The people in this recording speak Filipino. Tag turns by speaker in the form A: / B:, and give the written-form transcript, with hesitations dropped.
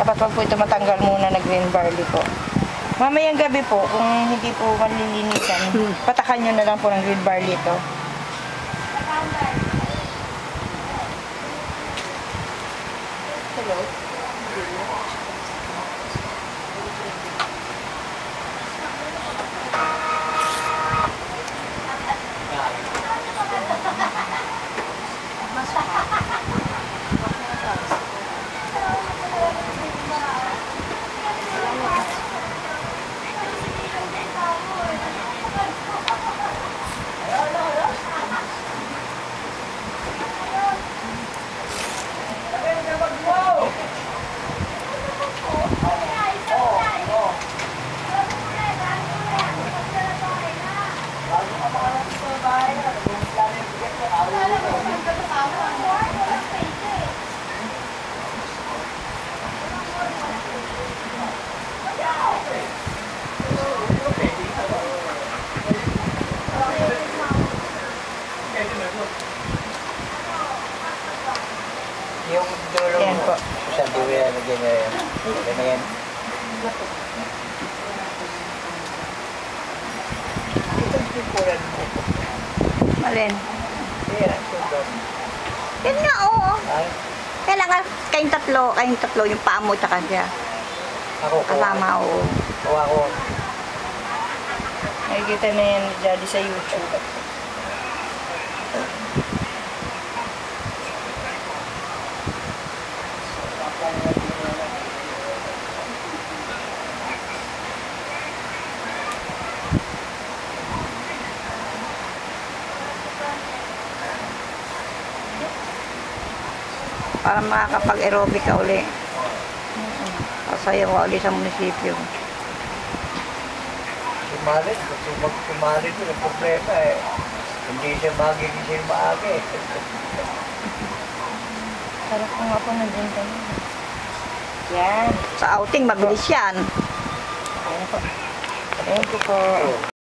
A: Dapat wag po ito matanggal muna na green barley po. Mamayang gabi po, kung hindi po malilinisan, patakan nyo na lang po ng green barley ito. Hello?
B: Yung dulo
A: Ayan po.
B: sa dulo yan, ganyan. Ganyan. Itong pipuran mo.
C: Alin?
B: Yan, sugat.
C: Yan nga, oo.
B: Ay,
C: Kailangan kayong tatlo, yung paa mo tsaka siya.
B: ako.
C: Kasama, oo.
B: Kuha ko.
A: Nakikita na yan ni Daddy sa YouTube.
C: Para makakapag-aerobic ka uli. Pasaya ka uli sa munisipyo.
B: Sumalit. Gusto mag-sumalit yun. Ang problema eh. Hindi siya magigising maaga eh.
A: Sarap ko nga po nandun kami. Yan.
C: Sa outing, mabilis yan.
A: Ayan po. Thank you po.